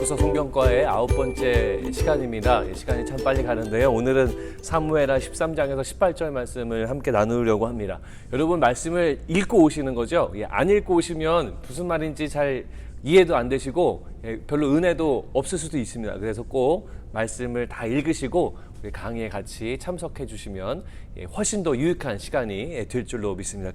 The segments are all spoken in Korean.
야고보서 성경과의 9번째 시간입니다. 시간이 참 빨리 가는데요. 오늘은 사무엘하 13장에서 18절 말씀을 함께 나누려고 합니다. 여러분 말씀을 읽고 오시는 거죠? 안 읽고 오시면 무슨 말인지 잘 이해도 안 되시고 별로 은혜도 없을 수도 있습니다. 그래서 꼭 말씀을 다 읽으시고 우리 강의에 같이 참석해 주시면 훨씬 더 유익한 시간이 될 줄로 믿습니다.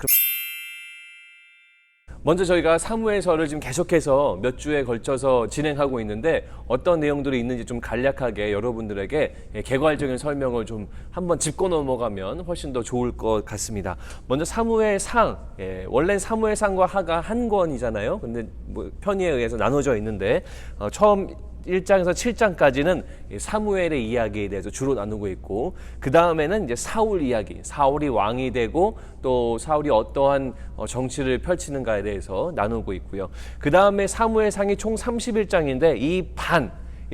먼저 저희가 사무엘서를 지금 계속해서 몇 주에 걸쳐서 진행하고 있는데 어떤 내용들이 있는지 좀 간략하게 여러분들에게 개괄적인 설명을 좀 한번 짚고 넘어가면 훨씬 더 좋을 것 같습니다. 먼저 사무엘상, 원래는 사무엘상과 하가 한 권이잖아요. 근데 뭐 편의에 의해서 나눠져 있는데 처음 1장에서 7장까지는 사무엘의 이야기에 대해서 주로 나누고 있고, 그 다음에는 이제 사울 이야기, 사울이 왕이 되고 또 사울이 어떠한 정치를 펼치는가에 대해서 나누고 있고요. 그 다음에 사무엘상이 총 31장인데 이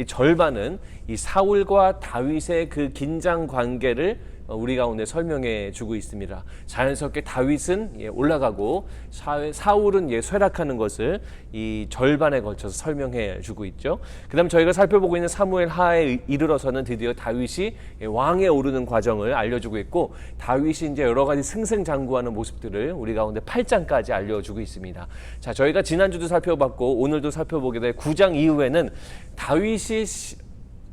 절반은 이 사울과 다윗의 그 긴장 관계를 우리 가운데 설명해 주고 있습니다. 자연스럽게 다윗은 올라가고 사울은 쇠락하는 것을 이 절반에 걸쳐서 설명해 주고 있죠. 그 다음 저희가 살펴보고 있는 사무엘 하에 이르러서는 드디어 다윗이 왕에 오르는 과정을 알려주고 있고, 다윗이 이제 여러 가지 승승장구하는 모습들을 우리 가운데 8장까지 알려주고 있습니다. 자, 저희가 지난주도 살펴봤고 오늘도 살펴보게 될 9장 이후에는 다윗이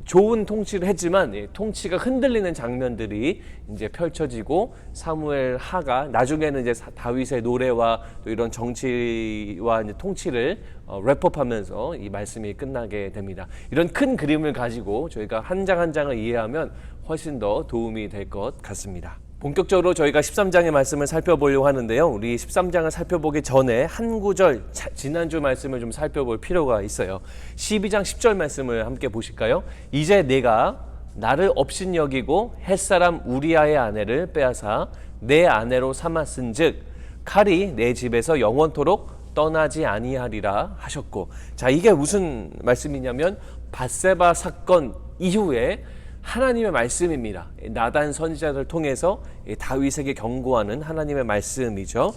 좋은 통치를 했지만 통치가 흔들리는 장면들이 이제 펼쳐지고, 사무엘 하가 나중에는 이제 다윗의 노래와 또 이런 정치와 이제 통치를 랩업하면서 이 말씀이 끝나게 됩니다. 이런 큰 그림을 가지고 저희가 한 장 한 장을 이해하면 훨씬 더 도움이 될 것 같습니다. 본격적으로 저희가 13장의 말씀을 살펴보려고 하는데요. 우리 13장을 살펴보기 전에 한 구절, 지난주 말씀을 좀 살펴볼 필요가 있어요. 12장 10절 말씀을 함께 보실까요? 이제 내가 나를 업신여기고 햇사람 우리아의 아내를 빼앗아 내 아내로 삼았은즉 칼이 내 집에서 영원토록 떠나지 아니하리라 하셨고, 자, 이게 무슨 말씀이냐면 바세바 사건 이후에 하나님의 말씀입니다. 나단 선지자를 통해서 다윗에게 경고하는 하나님의 말씀이죠.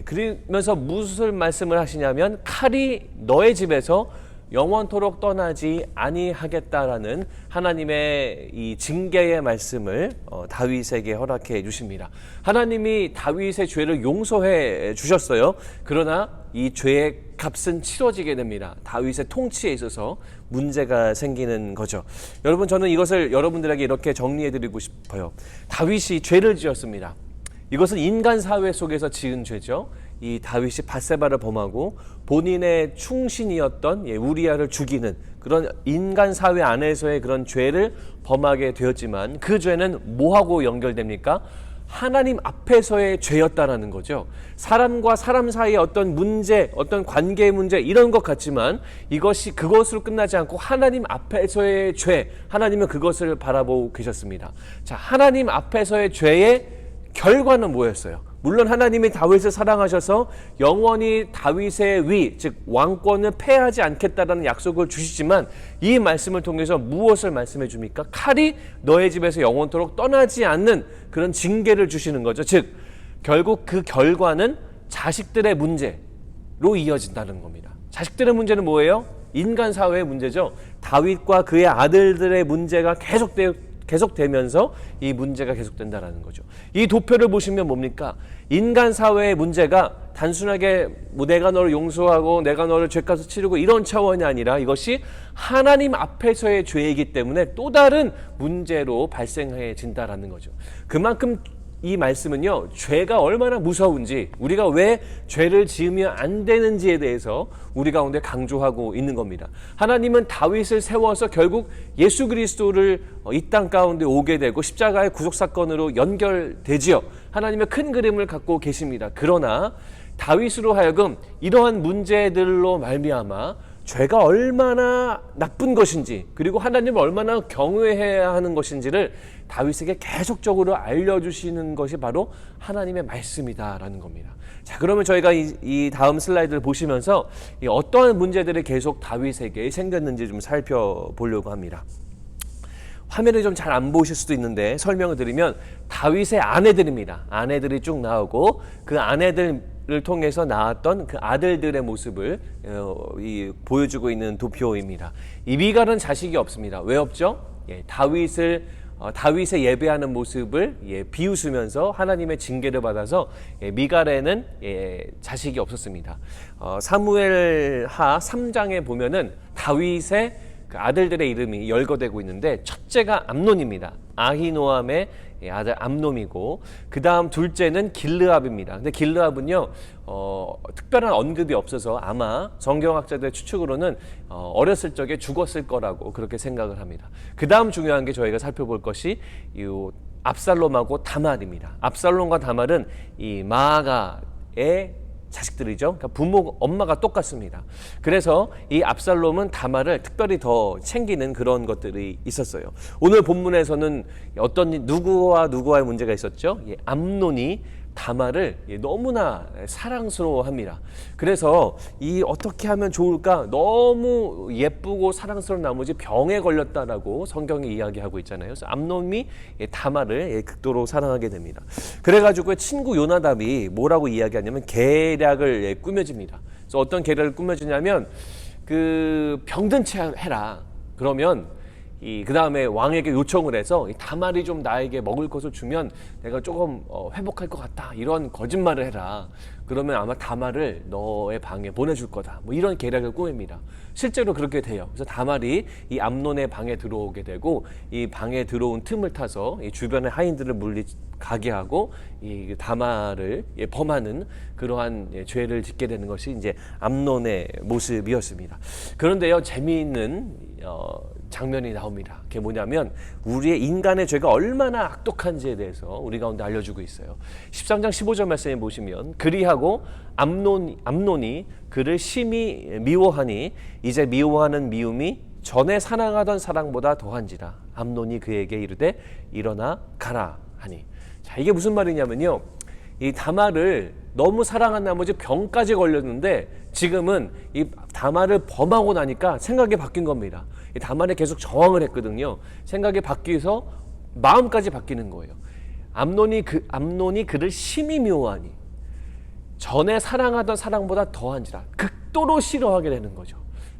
그러면서 무슨 말씀을 하시냐면 칼이 너의 집에서 영원토록 떠나지 아니하겠다라는 하나님의 이 징계의 말씀을 다윗에게 허락해 주십니다. 하나님이 다윗의 죄를 용서해 주셨어요. 그러나 이 죄의 값은 치러지게 됩니다. 다윗의 통치에 있어서 문제가 생기는 거죠. 여러분, 저는 이것을 여러분들에게 이렇게 정리해 드리고 싶어요. 다윗이 죄를 지었습니다. 이것은 인간 사회 속에서 지은 죄죠. 이 다윗이 밧세바를 범하고 본인의 충신이었던 우리아를 죽이는 그런 인간 사회 안에서의 그런 죄를 범하게 되었지만, 그 죄는 뭐하고 연결됩니까? 하나님 앞에서의 죄였다라는 거죠. 사람과 사람 사이의 어떤 문제, 어떤 관계의 문제 이런 것 같지만 이것이 그것으로 끝나지 않고 하나님 앞에서의 죄, 하나님은 그것을 바라보고 계셨습니다. 자, 하나님 앞에서의 죄의 결과는 뭐였어요? 물론 하나님이 다윗을 사랑하셔서 영원히 다윗의 위, 즉 왕권을 폐하지 않겠다라는 약속을 주시지만 이 말씀을 통해서 무엇을 말씀해 줍니까? 칼이 너의 집에서 영원토록 떠나지 않는 그런 징계를 주시는 거죠. 즉 결국 그 결과는 자식들의 문제로 이어진다는 겁니다. 자식들의 문제는 뭐예요? 인간 사회의 문제죠. 다윗과 그의 아들들의 문제가 계속되면서 이 문제가 계속된다라는 거죠. 이 도표를 보시면 뭡니까? 인간 사회의 문제가 단순하게 내가 너를 용서하고 내가 너를 죄값을 치르고 이런 차원이 아니라 이것이 하나님 앞에서의 죄이기 때문에 또 다른 문제로 발생해진다라는 거죠. 그만큼 이 말씀은요, 죄가 얼마나 무서운지, 우리가 왜 죄를 지으면 안 되는지에 대해서 우리 가운데 강조하고 있는 겁니다. 하나님은 다윗을 세워서 결국 예수 그리스도를 이 땅 가운데 오게 되고 십자가의 구속사건으로 연결되지요. 하나님의 큰 그림을 갖고 계십니다. 그러나 다윗으로 하여금 이러한 문제들로 말미암아 죄가 얼마나 나쁜 것인지, 그리고 하나님을 얼마나 경외해야 하는 것인지를 다윗에게 계속적으로 알려주시는 것이 바로 하나님의 말씀이다라는 겁니다. 자, 그러면 저희가 이 다음 슬라이드를 보시면서 어떠한 문제들이 계속 다윗에게 생겼는지 좀 살펴보려고 합니다. 화면을 좀 잘 안 보실 수도 있는데 설명을 드리면 다윗의 아내들입니다. 아내들이 쭉 나오고 그 아내들 사무엘을 통해서 나왔던 그 아들들의 모습을 보여주고 있는 도표입니다. 이 미갈은 자식이 없습니다. 왜 없죠? 다윗의 예배하는 모습을 비웃으면서 하나님의 징계를 받아서 미갈에는 자식이 없었습니다. 사무엘하 3장에 보면은 다윗의 그 아들들의 이름이 열거되고 있는데 첫째가 암논입니다. 아히노암의 아들 암논이고 그 다음 둘째는 길르압입니다. 근데 길르압은요 특별한 언급이 없어서 아마 성경학자들의 추측으로는 어렸을 적에 죽었을 거라고 그렇게 생각을 합니다. 그 다음 중요한 게 저희가 살펴볼 것이 이 압살롬하고 다말입니다. 압살롬과 다말은 이 마아가의 자식들이죠. 그러니까 엄마가 똑같습니다. 그래서 이 압살롬은 다말을 특별히 더 챙기는 그런 것들이 있었어요. 오늘 본문에서는 누구와의 문제가 있었죠? 암논이 다말을 너무나 사랑스러워합니다. 그래서 어떻게 하면 좋을까? 너무 예쁘고 사랑스러운 나머지 병에 걸렸다라고 성경이 이야기하고 있잖아요. 그래서 암논이 다말을 극도로 사랑하게 됩니다. 그래가지고 친구 요나답이 뭐라고 이야기하냐면 계략을 꾸며집니다. 그래서 어떤 계략을 꾸며주냐면 병든 채 해라. 그러면 그 다음에 왕에게 요청을 해서 다말이 좀 나에게 먹을 것을 주면 내가 조금 회복할 것 같다. 이런 거짓말을 해라. 그러면 아마 다말을 너의 방에 보내줄 거다. 뭐 이런 계략을 꾸밉니다. 실제로 그렇게 돼요. 그래서 다말이 이 암논의 방에 들어오게 되고 이 방에 들어온 틈을 타서 이 주변의 하인들을 가게 하고 이 다말을 범하는 그러한 죄를 짓게 되는 것이 이제 암논의 모습이었습니다. 그런데요, 재미있는 장면이 나옵니다. 그게 뭐냐면 우리의 인간의 죄가 얼마나 악독한지에 대해서 우리 가운데 알려주고 있어요. 13장 15절 말씀에 보시면 그리하고 암논이 그를 심히 미워하니 이제 미워하는 미움이 전에 사랑하던 사랑보다 더한지라. 암논이 그에게 이르되 일어나 가라 하니. 자, 이게 무슨 말이냐면요, 이 다말을 너무 사랑한 나머지 병까지 걸렸는데 지금은 이 다말을 범하고 나니까 생각이 바뀐 겁니다. 이 다말에 계속 저항을 했거든요. 생각이 바뀌어서 마음까지 바뀌는 거예요. 암논이 그를 심히 미워하니 전에 사랑하던 사랑보다 더한지라. 극도로 싫어하게 되는 거죠.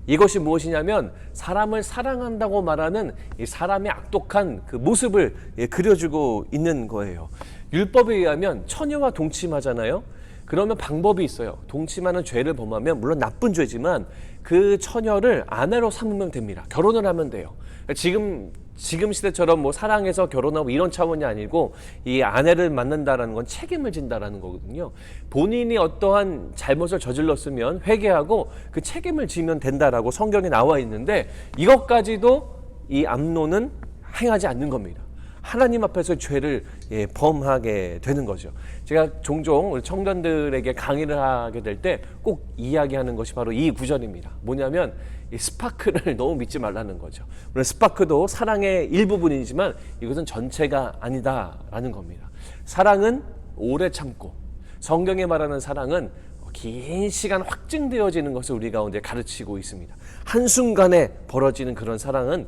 이것이 무엇이냐면 사람을 사랑한다고 말하는 이 사람의 악독한 그 모습을 그려주고 있는 거예요. 율법에 의하면 처녀와 동침하잖아요. 그러면 방법이 있어요. 동침하는 죄를 범하면 물론 나쁜 죄지만 그 처녀를 아내로 삼으면 됩니다. 결혼을 하면 돼요. 지금 시대처럼 뭐 사랑해서 결혼하고 이런 차원이 아니고 이 아내를 만난다라는 건 책임을 진다라는 거거든요. 본인이 어떠한 잘못을 저질렀으면 회개하고 그 책임을 지면 된다라고 성경에 나와 있는데 이것까지도 이 암논은 행하지 않는 겁니다. 하나님 앞에서 죄를 범하게 되는 거죠. 제가 종종 우리 청년들에게 강의를 하게 될 때 꼭 이야기하는 것이 바로 이 구절입니다. 뭐냐면 이 스파크를 너무 믿지 말라는 거죠. 물론 스파크도 사랑의 일부분이지만 이것은 전체가 아니다라는 겁니다. 사랑은 오래 참고, 성경에 말하는 사랑은 긴 시간 확증되어지는 것을 우리 가운데 가르치고 있습니다. 한순간에 벌어지는 그런 사랑은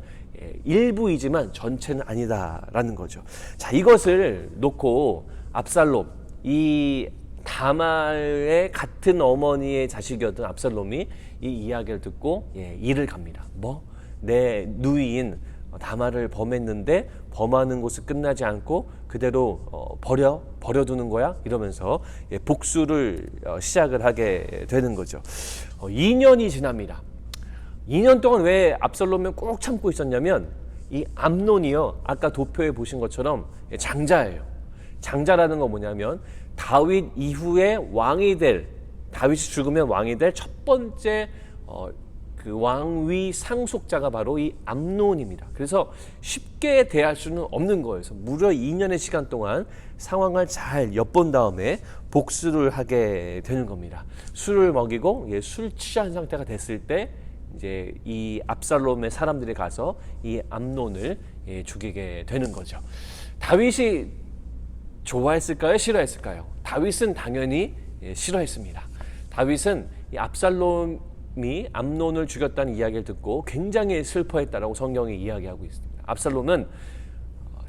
일부이지만 전체는 아니다라는 거죠. 자, 이것을 놓고 압살롬, 이 다말의 같은 어머니의 자식이었던 압살롬이 이 이야기를 듣고 일을 갑니다. 내 누이인 다말을 범했는데 범하는 곳을 끝나지 않고 그대로 버려두는 거야? 이러면서 복수를 시작을 하게 되는 거죠. 2년이 지납니다. 2년 동안 왜 압살롬을 꼭 참고 있었냐면 이 암논이요, 아까 도표에 보신 것처럼 장자예요. 장자라는 건 뭐냐면 다윗 이후에 다윗이 죽으면 왕이 될 첫 번째 그 왕위 상속자가 바로 이 암논입니다. 그래서 쉽게 대할 수는 없는 거예요. 그래서 무려 2년의 시간 동안 상황을 잘 엿본 다음에 복수를 하게 되는 겁니다. 술을 먹이고 술 취한 상태가 됐을 때 이제 이 압살롬의 사람들이 가서 이 암논을 죽이게 되는 거죠. 다윗이 좋아했을까요? 싫어했을까요? 다윗은 당연히 싫어했습니다. 다윗은 이 압살롬이 암논을 죽였다는 이야기를 듣고 굉장히 슬퍼했다라고 성경이 이야기하고 있습니다. 압살롬은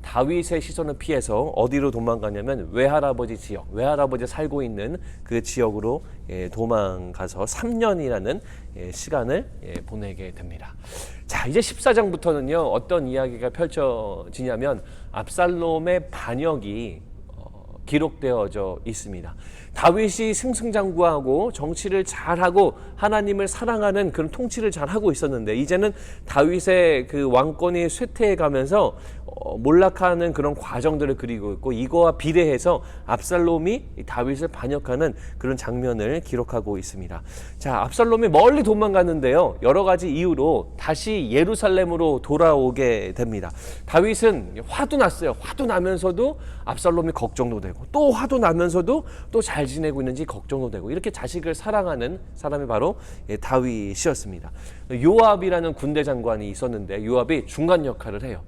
다윗의 시선을 피해서 어디로 도망가냐면 외할아버지 지역, 외할아버지 살고 있는 그 지역으로 도망가서 3년이라는 시간을 보내게 됩니다. 자, 이제 14장부터는요 어떤 이야기가 펼쳐지냐면 압살롬의 반역이 기록되어져 있습니다. 다윗이 승승장구하고 정치를 잘하고 하나님을 사랑하는 그런 통치를 잘하고 있었는데 이제는 다윗의 그 왕권이 쇠퇴해가면서 몰락하는 그런 과정들을 그리고 있고 이거와 비례해서 압살롬이 다윗을 반역하는 그런 장면을 기록하고 있습니다. 자, 압살롬이 멀리 도망갔는데요. 여러 가지 이유로 다시 예루살렘으로 돌아오게 됩니다. 다윗은 화도 났어요. 화도 나면서도 압살롬이 걱정도 되고 또 화도 나면서도 또 잘 지내고 있는지 걱정도 되고 이렇게 자식을 사랑하는 사람이 바로 다윗이었습니다. 요압이라는 군대 장관이 있었는데 요압이 중간 역할을 해요.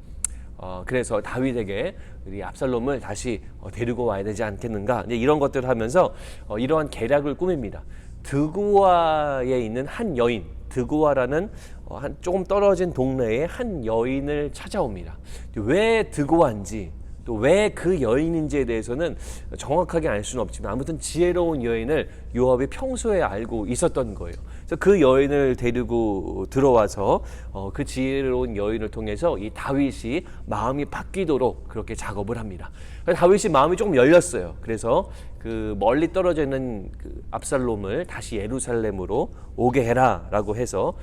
그래서 다윗에게 우리 압살롬을 다시 데리고 와야 되지 않겠는가 이런 것들을 하면서 이러한 계략을 꾸밉니다. 드고아에 있는 한 여인, 드고아라는 조금 떨어진 동네에 한 여인을 찾아옵니다. 왜 드고아인지 또 왜 그 여인인지에 대해서는 정확하게 알 수는 없지만 아무튼 지혜로운 여인을 요압이 평소에 알고 있었던 거예요. 그래서 그 여인을 데리고 들어와서 그 지혜로운 여인을 통해서 이 다윗이 마음이 바뀌도록 그렇게 작업을 합니다. 다윗이 마음이 조금 열렸어요. 그래서 그 멀리 떨어져 있는 그 압살롬을 다시 예루살렘으로 오게 해라라고 해서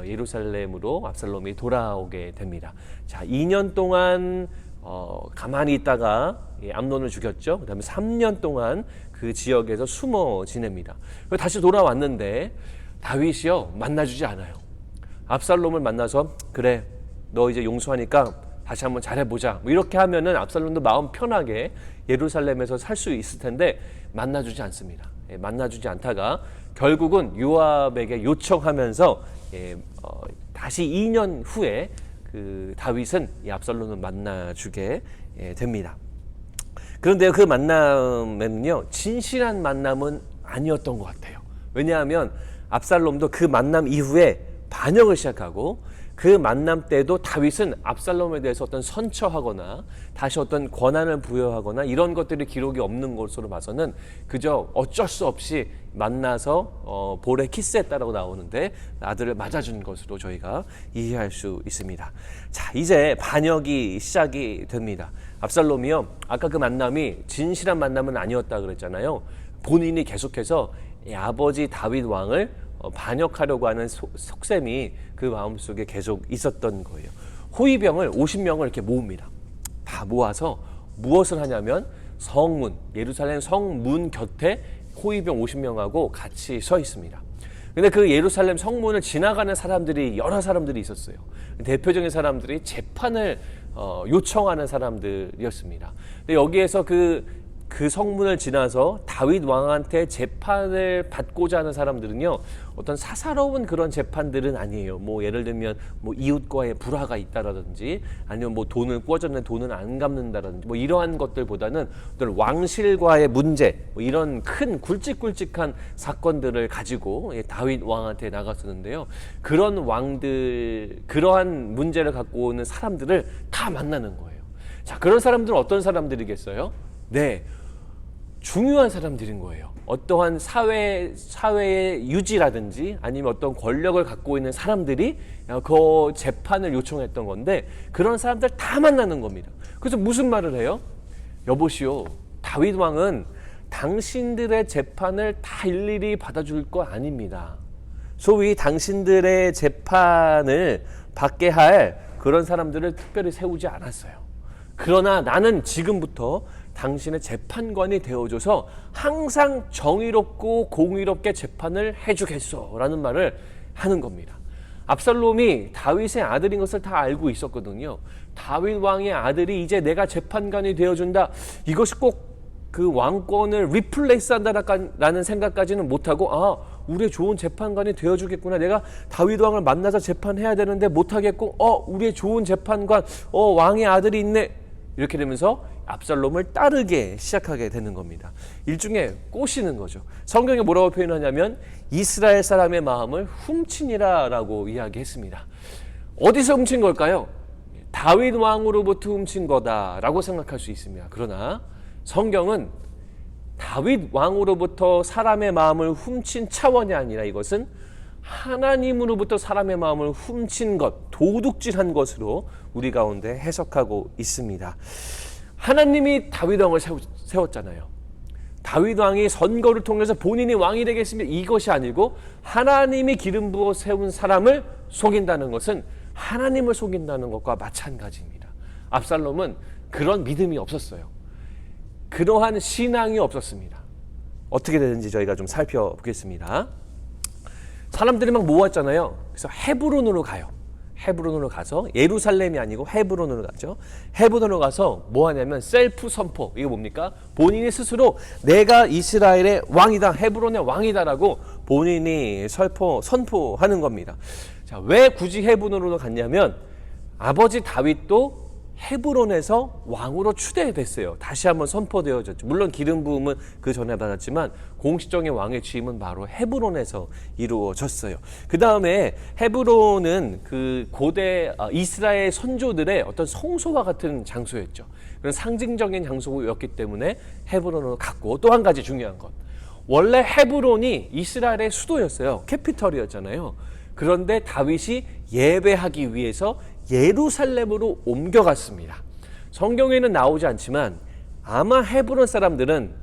예루살렘으로 압살롬이 돌아오게 됩니다. 자, 2년 동안 가만히 있다가 암논을 죽였죠. 그 다음에 3년 동안 그 지역에서 숨어 지냅니다. 다시 돌아왔는데 다윗이요 만나주지 않아요. 압살롬을 만나서 그래 너 이제 용서하니까 다시 한번 잘해보자 뭐 이렇게 하면은 압살롬도 마음 편하게 예루살렘에서 살 수 있을 텐데 만나주지 않습니다. 만나주지 않다가 결국은 요압에게 요청하면서 다시 2년 후에 그 다윗은 이 압살롬을 만나주게 됩니다. 그런데 그 만남에는요 진실한 만남은 아니었던 것 같아요. 왜냐하면 압살롬도 그 만남 이후에 반역을 시작하고 그 만남 때도 다윗은 압살롬에 대해서 어떤 선처하거나 다시 어떤 권한을 부여하거나 이런 것들이 기록이 없는 것으로 봐서는 그저 어쩔 수 없이 만나서 볼에 키스했다라고 나오는데 아들을 맞아준 것으로 저희가 이해할 수 있습니다. 자, 이제 반역이 시작이 됩니다. 압살롬이요 아까 그 만남이 진실한 만남은 아니었다 그랬잖아요. 본인이 계속해서 아버지 다윗 왕을 반역하려고 하는 속셈이 그 마음속에 계속 있었던 거예요. 호위병을 50명을 이렇게 모읍니다. 다 모아서 무엇을 하냐면 성문, 예루살렘 성문 곁에 호위병 50명하고 같이 서 있습니다. 근데 그 예루살렘 성문을 지나가는 사람들이 여러 사람들이 있었어요. 대표적인 사람들이 재판을 요청하는 사람들이었습니다. 근데 여기에서 그 성문을 지나서 다윗 왕한테 재판을 받고자 하는 사람들은요 어떤 사사로운 그런 재판들은 아니에요. 뭐 예를 들면 뭐 이웃과의 불화가 있다라든지 아니면 뭐 돈을 꾸어졌는데 돈을 안 갚는다라든지 뭐 이러한 것들보다는 어떤 왕실과의 문제 뭐 이런 큰 굵직굵직한 사건들을 가지고 다윗 왕한테 나갔었는데요. 그런 왕들 그러한 문제를 갖고 오는 사람들을 다 만나는 거예요. 자, 그런 사람들은 어떤 사람들이겠어요? 네, 중요한 사람들인 거예요. 어떠한 사회의 유지라든지 아니면 어떤 권력을 갖고 있는 사람들이 그 재판을 요청했던 건데 그런 사람들 다 만나는 겁니다. 그래서 무슨 말을 해요? 여보시오, 다윗 왕은 당신들의 재판을 다 일일이 받아줄 거 아닙니다. 소위 당신들의 재판을 받게 할 그런 사람들을 특별히 세우지 않았어요. 그러나 나는 지금부터 당신의 재판관이 되어줘서 항상 정의롭고 공의롭게 재판을 해주겠소 라는 말을 하는 겁니다. 압살롬이 다윗의 아들인 것을 다 알고 있었거든요. 다윗 왕의 아들이 이제 내가 재판관이 되어준다. 이것이 꼭 그 왕권을 리플레이스 한다라는 생각까지는 못하고 우리의 좋은 재판관이 되어주겠구나. 내가 다윗 왕을 만나서 재판해야 되는데 못하겠고 우리의 좋은 재판관 왕의 아들이 있네. 이렇게 되면서 압살롬을 따르게 시작하게 되는 겁니다. 일종의 꼬시는 거죠. 성경에 뭐라고 표현하냐면 이스라엘 사람의 마음을 훔치니라 라고 이야기했습니다. 어디서 훔친 걸까요? 다윗 왕으로부터 훔친 거다라고 생각할 수 있습니다. 그러나 성경은 다윗 왕으로부터 사람의 마음을 훔친 차원이 아니라 이것은 하나님으로부터 사람의 마음을 훔친 것, 도둑질한 것으로 우리 가운데 해석하고 있습니다. 하나님이 다윗 왕을 세웠잖아요. 다윗 왕이 선거를 통해서 본인이 왕이 되겠습니다. 이것이 아니고 하나님이 기름 부어 세운 사람을 속인다는 것은 하나님을 속인다는 것과 마찬가지입니다. 압살롬은 그런 믿음이 없었어요. 그러한 신앙이 없었습니다. 어떻게 되는지 저희가 좀 살펴보겠습니다. 사람들이 막 모았잖아요. 그래서 헤브론으로 가요. 헤브론으로 가서, 예루살렘이 아니고 헤브론으로 가죠. 헤브론으로 가서 뭐 하냐면 셀프 선포. 이게 뭡니까? 본인이 스스로 내가 이스라엘의 왕이다, 헤브론의 왕이다라고 본인이 선포하는 겁니다. 자, 왜 굳이 헤브론으로 갔냐면 아버지 다윗도 헤브론에서 왕으로 추대됐어요. 다시 한번 선포되어졌죠. 물론 기름 부음은 그 전에 받았지만 공식적인 왕의 취임은 바로 헤브론에서 이루어졌어요. 그 다음에 헤브론은 그 고대 이스라엘 선조들의 어떤 성소와 같은 장소였죠. 그런 상징적인 장소였기 때문에 헤브론으로 갔고, 또 한 가지 중요한 것, 원래 헤브론이 이스라엘의 수도였어요. 캐피털이었잖아요. 그런데 다윗이 예배하기 위해서 예루살렘으로 옮겨갔습니다. 성경에는 나오지 않지만 아마 헤브론 사람들은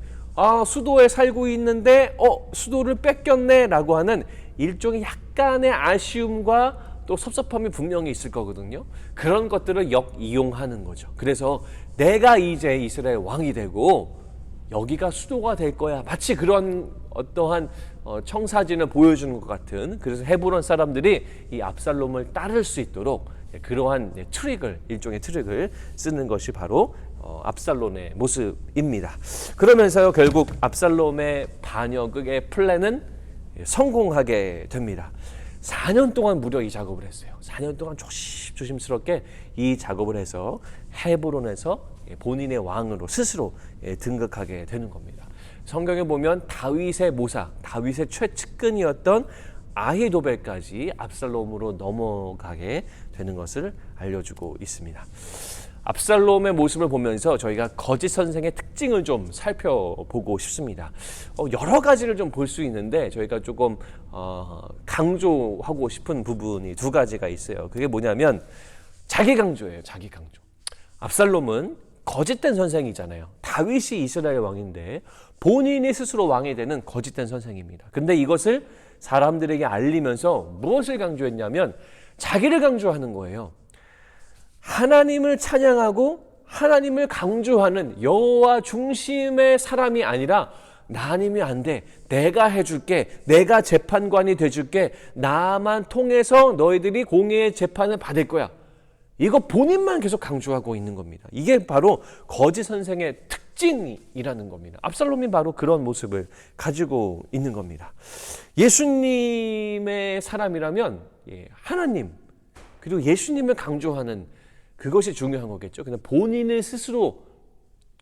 수도에 살고 있는데 수도를 뺏겼네 라고 하는 일종의 약간의 아쉬움과 또 섭섭함이 분명히 있을 거거든요. 그런 것들을 역이용하는 거죠. 그래서 내가 이제 이스라엘 왕이 되고 여기가 수도가 될 거야, 마치 그런 어떠한 청사진을 보여주는 것 같은, 그래서 헤브론 사람들이 이 압살롬을 따를 수 있도록 그러한 일종의 트릭을 쓰는 것이 바로 압살롬의 모습입니다. 그러면서요, 결국 압살롬의 반역의 플랜은 성공하게 됩니다. 4년 동안 무려 이 작업을 했어요. 4년 동안 조심스럽게 이 작업을 해서 헤브론에서 본인의 왕으로 스스로 등극하게 되는 겁니다. 성경에 보면 다윗의 모사, 다윗의 최측근이었던 아히도벨까지 압살롬으로 넘어가게 되는 것을 알려주고 있습니다. 압살롬의 모습을 보면서 저희가 거짓 선생의 특징을 좀 살펴보고 싶습니다. 여러 가지를 좀 볼 수 있는데 저희가 조금 강조하고 싶은 부분이 두 가지가 있어요. 그게 뭐냐면 자기 강조예요. 자기 강조. 압살롬은 거짓된 선생이잖아요. 다윗이 이스라엘 왕인데 본인이 스스로 왕이 되는 거짓된 선생입니다. 근데 이것을 사람들에게 알리면서 무엇을 강조했냐면 자기를 강조하는 거예요. 하나님을 찬양하고 하나님을 강조하는 여호와 중심의 사람이 아니라 나님이 안 돼, 내가 해줄게, 내가 재판관이 돼줄게, 나만 통해서 너희들이 공의의 재판을 받을 거야, 이거 본인만 계속 강조하고 있는 겁니다. 이게 바로 거짓 선생의 특징이라는 겁니다. 압살롬이 바로 그런 모습을 가지고 있는 겁니다. 예수님의 사람이라면 하나님 그리고 예수님을 강조하는 그것이 중요한 거겠죠. 그냥 본인을 스스로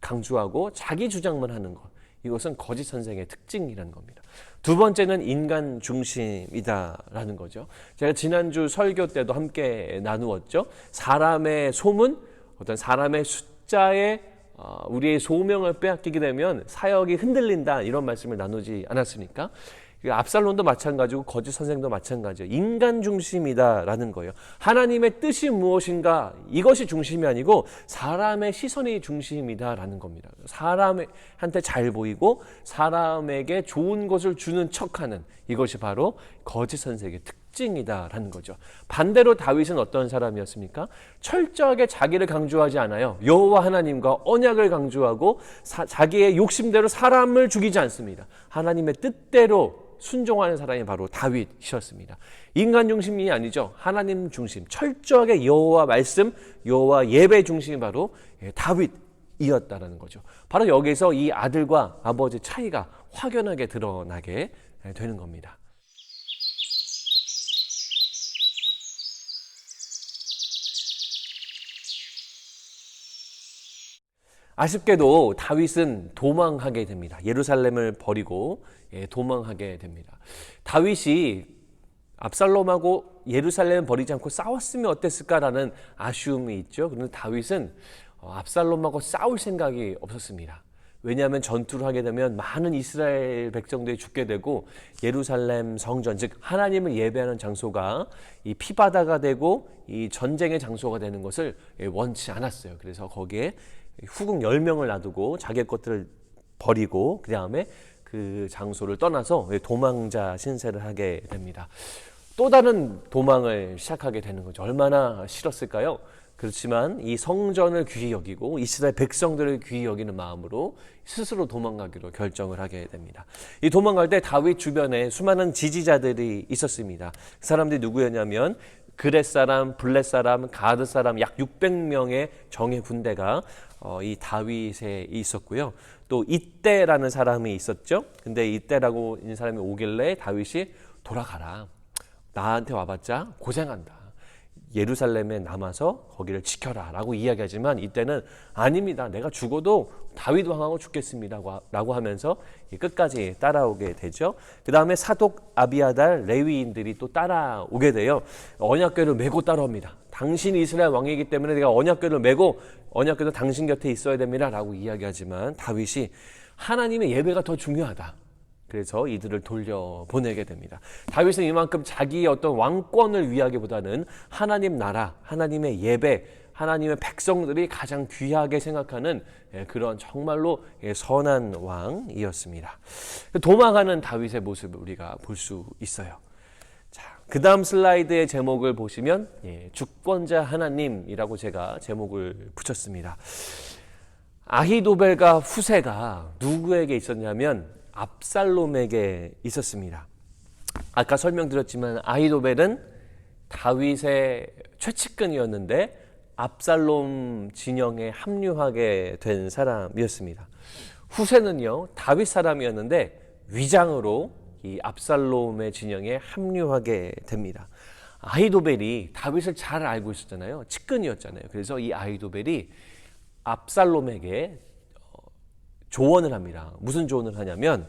강조하고 자기 주장만 하는 것, 이것은 거짓 선생의 특징이라는 겁니다. 두 번째는 인간 중심이다라는 거죠. 제가 지난주 설교 때도 함께 나누었죠. 사람의 소문, 어떤 사람의 숫자에 우리의 소명을 빼앗기게 되면 사역이 흔들린다, 이런 말씀을 나누지 않았습니까? 압살롬도 마찬가지고 거짓 선생도 마찬가지예요. 인간 중심이다라는 거예요. 하나님의 뜻이 무엇인가, 이것이 중심이 아니고 사람의 시선이 중심이다라는 겁니다. 사람한테 잘 보이고 사람에게 좋은 것을 주는 척하는, 이것이 바로 거짓 선생의 특징이다라는 거죠. 반대로 다윗은 어떤 사람이었습니까? 철저하게 자기를 강조하지 않아요. 여호와 하나님과 언약을 강조하고 자기의 욕심대로 사람을 죽이지 않습니다. 하나님의 뜻대로 순종하는 사람이 바로 다윗이었습니다. 인간 중심이 아니죠. 하나님 중심, 철저하게 여호와 말씀, 여호와 예배 중심이 바로 다윗이었다는 거죠. 바로 여기서 이 아들과 아버지의 차이가 확연하게 드러나게 되는 겁니다. 아쉽게도 다윗은 도망하게 됩니다. 예루살렘을 버리고 도망하게 됩니다. 다윗이 압살롬하고 예루살렘 버리지 않고 싸웠으면 어땠을까라는 아쉬움이 있죠. 그런데 다윗은 압살롬하고 싸울 생각이 없었습니다. 왜냐하면 전투를 하게 되면 많은 이스라엘 백성들이 죽게 되고 예루살렘 성전, 즉 하나님을 예배하는 장소가 이 피바다가 되고 이 전쟁의 장소가 되는 것을 원치 않았어요. 그래서 거기에 후궁 10명을 놔두고 자기 것들을 버리고 그 다음에 그 장소를 떠나서 도망자 신세를 하게 됩니다. 또 다른 도망을 시작하게 되는 거죠. 얼마나 싫었을까요? 그렇지만 이 성전을 귀히 여기고 이스라엘 백성들을 귀히 여기는 마음으로 스스로 도망가기로 결정을 하게 됩니다. 이 도망갈 때 다윗 주변에 수많은 지지자들이 있었습니다. 그 사람들이 누구였냐면 그렛 사람, 블렛 사람, 가드 사람 약 600명의 정예 군대가 이 다윗에 있었고요. 또 이때라는 사람이 있었죠. 근데 이때라고 있는 사람이 오길래 다윗이 돌아가라. 나한테 와봤자 고생한다. 예루살렘에 남아서 거기를 지켜라 라고 이야기하지만 이때는 아닙니다. 내가 죽어도 다윗 왕하고 죽겠습니다 라고 하면서 끝까지 따라오게 되죠. 그 다음에 사독 아비아달 레위인들이 또 따라오게 돼요. 언약궤를 메고 따라옵니다. 당신이 이스라엘 왕이기 때문에 내가 언약궤를 메고 언약궤도 당신 곁에 있어야 됩니다 라고 이야기하지만 다윗이 하나님의 예배가 더 중요하다. 그래서 이들을 돌려보내게 됩니다. 다윗은 이만큼 자기의 어떤 왕권을 위하기보다는 하나님 나라, 하나님의 예배, 하나님의 백성들이 가장 귀하게 생각하는 그런 정말로 선한 왕이었습니다. 도망하는 다윗의 모습을 우리가 볼 수 있어요. 자, 그 다음 슬라이드의 제목을 보시면 주권자 하나님이라고 제가 제목을 붙였습니다. 아히도벨과 후세가 누구에게 있었냐면 압살롬에게 있었습니다. 아까 설명드렸지만 아히도벨은 다윗의 최측근이었는데 압살롬 진영에 합류하게 된 사람이었습니다. 후세는요 다윗 사람이었는데 위장으로 이 압살롬의 진영에 합류하게 됩니다. 아히도벨이 다윗을 잘 알고 있었잖아요. 측근이었잖아요. 그래서 이 아히도벨이 압살롬에게 조언을 합니다. 무슨 조언을 하냐면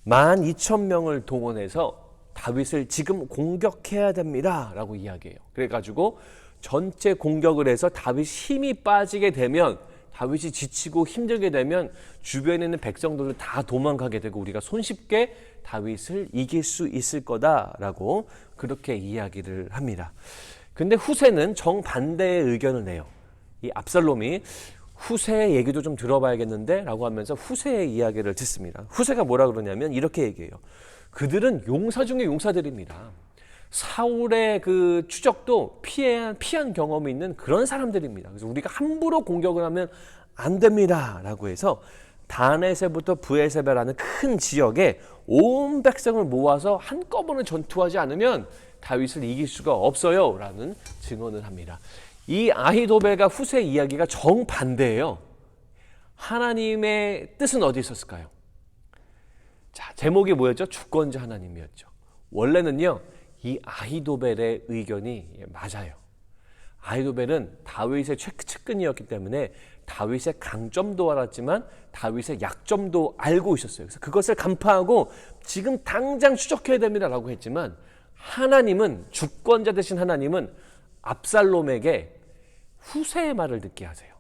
12,000명을 동원해서 다윗을 지금 공격해야 됩니다 라고 이야기해요. 그래가지고 전체 공격을 해서 다윗이 힘이 빠지게 되면 다윗이 지치고 힘들게 되면 주변에 있는 백성들을 다 도망가게 되고 우리가 손쉽게 다윗을 이길 수 있을 거다라고 그렇게 이야기를 합니다. 근데 후세는 정반대의 의견을 내요. 이 압살롬이 후세의 얘기도 좀 들어봐야겠는데 라고 하면서 후세의 이야기를 듣습니다. 후세가 뭐라 그러냐면 이렇게 얘기해요. 그들은 용사 중에 용사들입니다. 사울의 그 추적도 피한 경험이 있는 그런 사람들입니다. 그래서 우리가 함부로 공격을 하면 안 됩니다 라고 해서 다넷에부터 브엘세바라는 큰 지역에 온 백성을 모아서 한꺼번에 전투하지 않으면 다윗을 이길 수가 없어요 라는 증언을 합니다. 이 아히도벨과 후세 이야기가 정반대예요. 하나님의 뜻은 어디 있었을까요? 자, 제목이 뭐였죠? 주권자 하나님이었죠. 원래는요, 이 아히도벨의 의견이 맞아요. 아히도벨은 다윗의 최측근이었기 때문에 다윗의 강점도 알았지만 다윗의 약점도 알고 있었어요. 그래서 그것을 간파하고 지금 당장 추적해야 됩니다라고 했지만 하나님은, 주권자 되신 하나님은 압살롬에게 후세의 말을 듣게 하세요.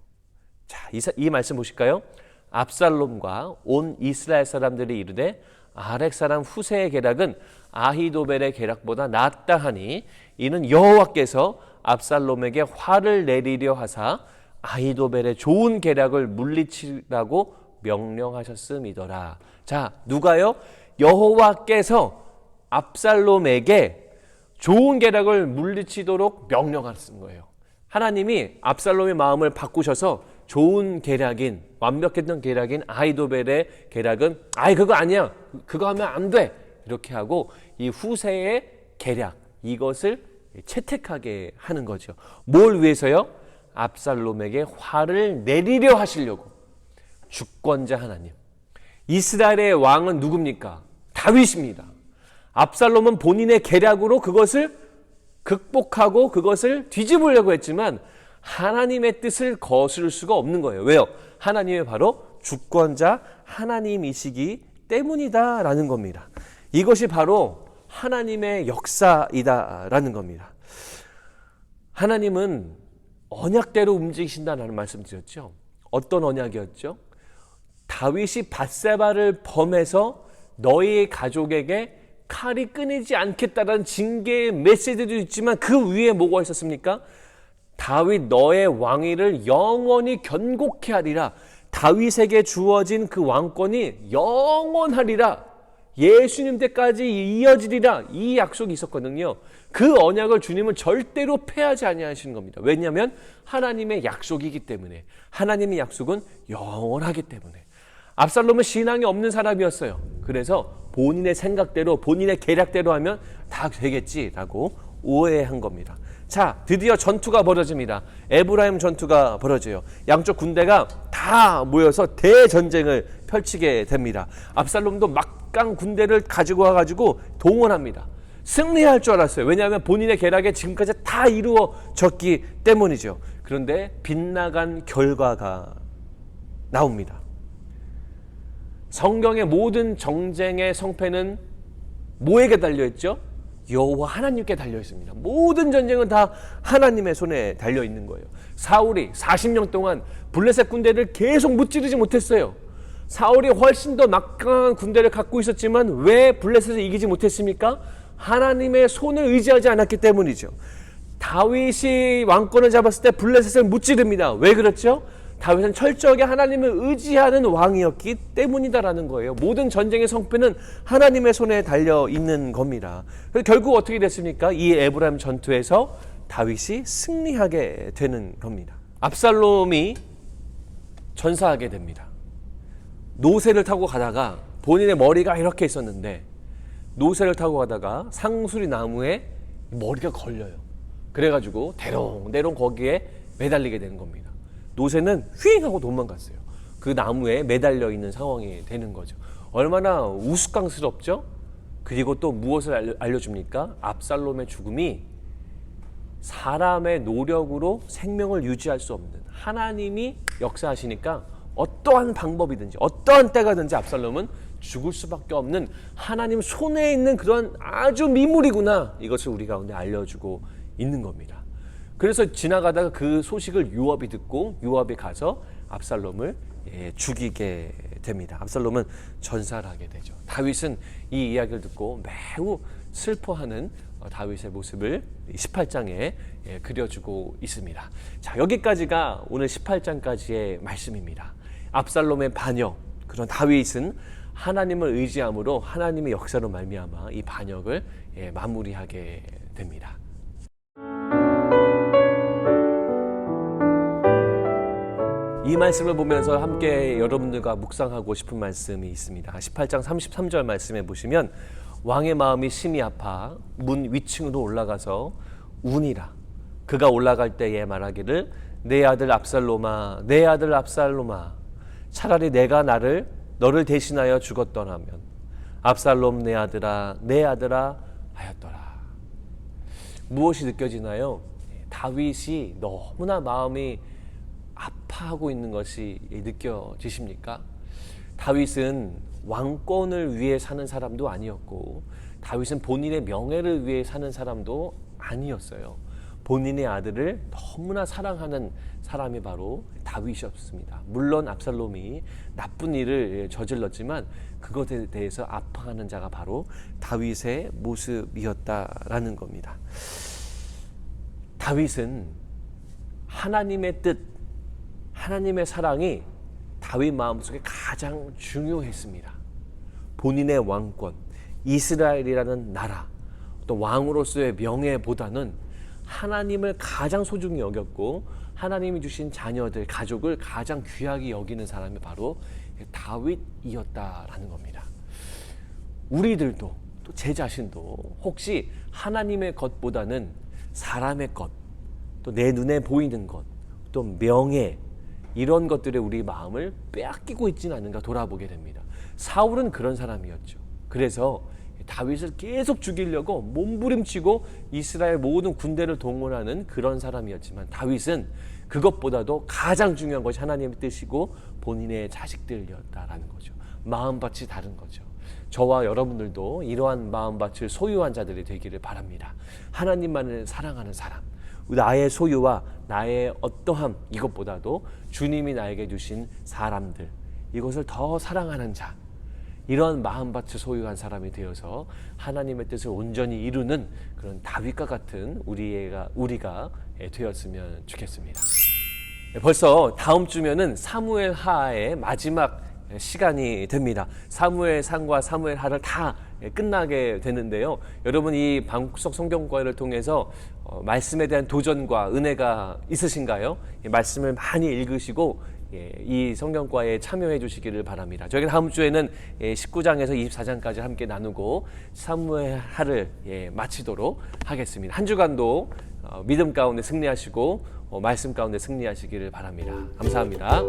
자, 이 말씀 보실까요? 압살롬과 온 이스라엘 사람들이 이르되 아렉 사람 후세의 계략은 아히도벨의 계략보다 낫다 하니 이는 여호와께서 압살롬에게 화를 내리려 하사 아히도벨의 좋은 계략을 물리치라고 명령하셨음이더라. 자, 누가요? 여호와께서 압살롬에게 좋은 계략을 물리치도록 명령하신 거예요. 하나님이 압살롬의 마음을 바꾸셔서 좋은 계략인, 완벽했던 계략인 아히도벨의 계략은 그거 아니야, 그거 하면 안 돼, 이렇게 하고 이 후세의 계략, 이것을 채택하게 하는 거죠. 뭘 위해서요? 압살롬에게 화를 내리려 하시려고. 주권자 하나님. 이스라엘의 왕은 누굽니까? 다윗입니다. 압살롬은 본인의 계략으로 그것을 극복하고 그것을 뒤집으려고 했지만 하나님의 뜻을 거스를 수가 없는 거예요. 왜요? 하나님의 바로 주권자 하나님이시기 때문이다라는 겁니다. 이것이 바로 하나님의 역사이다라는 겁니다. 하나님은 언약대로 움직이신다는 말씀 드렸죠. 어떤 언약이었죠? 다윗이 밧세바를 범해서 너희 가족에게 칼이 끊이지 않겠다라는 징계의 메시지도 있지만 그 위에 뭐가 있었습니까? 다윗 너의 왕위를 영원히 견고케 하리라. 다윗에게 주어진 그 왕권이 영원하리라. 예수님 때까지 이어지리라. 이 약속이 있었거든요. 그 언약을 주님은 절대로 패하지 아니하시는 겁니다. 왜냐하면 하나님의 약속이기 때문에. 하나님의 약속은 영원하기 때문에. 압살롬은 신앙이 없는 사람이었어요. 그래서 본인의 생각대로 본인의 계략대로 하면 다 되겠지라고 오해한 겁니다. 자, 드디어 전투가 벌어집니다. 에브라임 전투가 벌어져요. 양쪽 군대가 다 모여서 대전쟁을 펼치게 됩니다. 압살롬도 막강 군대를 가지고 와가지고 동원합니다. 승리할 줄 알았어요. 왜냐하면 본인의 계략에 지금까지 다 이루어졌기 때문이죠. 그런데 빗나간 결과가 나옵니다. 성경의 모든 정쟁의 성패는 뭐에게 달려있죠? 여호와 하나님께 달려있습니다. 모든 전쟁은 다 하나님의 손에 달려있는 거예요. 사울이 40년 동안 블레셋 군대를 계속 무찌르지 못했어요. 사울이 훨씬 더 막강한 군대를 갖고 있었지만 왜 블레셋을 이기지 못했습니까? 하나님의 손을 의지하지 않았기 때문이죠. 다윗이 왕권을 잡았을 때 블레셋을 무찌릅니다. 왜 그렇죠? 다윗은 철저하게 하나님을 의지하는 왕이었기 때문이다라는 거예요. 모든 전쟁의 성패는 하나님의 손에 달려 있는 겁니다. 그래서 결국 어떻게 됐습니까? 이 에브라임 전투에서 다윗이 승리하게 되는 겁니다. 압살롬이 전사하게 됩니다. 노새를 타고 가다가 본인의 머리가 이렇게 있었는데 노새를 타고 가다가 상수리 나무에 머리가 걸려요. 그래가지고 대롱대롱 거기에 매달리게 되는 겁니다. 노새는 휘잉 하고 도망갔어요. 그 나무에 매달려 있는 상황이 되는 거죠. 얼마나 우스꽝스럽죠? 그리고 또 무엇을 알려줍니까? 압살롬의 죽음이 사람의 노력으로 생명을 유지할 수 없는 하나님이 역사하시니까 어떠한 방법이든지 어떠한 때가든지 압살롬은 죽을 수밖에 없는 하나님 손에 있는 그런 아주 미물이구나. 이것을 우리 가운데 알려주고 있는 겁니다. 그래서 지나가다가 그 소식을 요압이 듣고 요압이 가서 압살롬을 죽이게 됩니다. 압살롬은 전사를 하게 되죠. 다윗은 이 이야기를 듣고 매우 슬퍼하는 다윗의 모습을 18장에 그려주고 있습니다. 자, 여기까지가 오늘 18장까지의 말씀입니다. 압살롬의 반역, 그런 다윗은 하나님을 의지함으로 하나님의 역사로 말미암아 이 반역을 마무리하게 됩니다. 이 말씀을 보면서 함께 여러분들과 묵상하고 싶은 말씀이 있습니다. 18장 33절 말씀에 보시면 왕의 마음이 심히 아파 문 위층으로 올라가서 우니라. 그가 올라갈 때에 말하기를 내 아들 압살롬아 내 아들 압살롬아 차라리 내가 너를 대신하여 죽었더라면 압살롬 내 아들아 하였더라. 무엇이 느껴지나요? 다윗이 너무나 마음이 아파하고 있는 것이 느껴지십니까? 다윗은 왕권을 위해 사는 사람도 아니었고 다윗은 본인의 명예를 위해 사는 사람도 아니었어요. 본인의 아들을 너무나 사랑하는 사람이 바로 다윗이었습니다. 물론 압살롬이 나쁜 일을 저질렀지만 그것에 대해서 아파하는 자가 바로 다윗의 모습이었다라는 겁니다. 다윗은 하나님의 뜻, 하나님의 사랑이 다윗 마음속에 가장 중요했습니다. 본인의 왕권, 이스라엘이라는 나라, 또 왕으로서의 명예보다는 하나님을 가장 소중히 여겼고 하나님이 주신 자녀들, 가족을 가장 귀하게 여기는 사람이 바로 다윗이었다라는 겁니다. 우리들도 또 제 자신도 혹시 하나님의 것보다는 사람의 것, 또 내 눈에 보이는 것, 또 명예, 이런 것들에 우리 마음을 빼앗기고 있지는 않은가 돌아보게 됩니다. 사울은 그런 사람이었죠. 그래서 다윗을 계속 죽이려고 몸부림치고 이스라엘 모든 군대를 동원하는 그런 사람이었지만 다윗은 그것보다도 가장 중요한 것이 하나님의 뜻이고 본인의 자식들이었다라는 거죠. 마음밭이 다른 거죠. 저와 여러분들도 이러한 마음밭을 소유한 자들이 되기를 바랍니다. 하나님만을 사랑하는 사람, 나의 소유와 나의 어떠함 이것보다도 주님이 나에게 주신 사람들, 이것을 더 사랑하는 자, 이런 마음밭을 소유한 사람이 되어서 하나님의 뜻을 온전히 이루는 그런 다윗과 같은 우리가 되었으면 좋겠습니다. 벌써 다음 주면은 사무엘 하의 마지막 시간이 됩니다. 사무엘 상과 사무엘 하를 다 끝나게 되는데요. 여러분, 이 방구석 성경과를 통해서 말씀에 대한 도전과 은혜가 있으신가요? 말씀을 많이 읽으시고 이 성경과에 참여해 주시기를 바랍니다. 저희가 다음 주에는 19장에서 24장까지 함께 나누고 사무엘 하를 마치도록 하겠습니다. 한 주간도 믿음 가운데 승리하시고 말씀 가운데 승리하시기를 바랍니다. 감사합니다.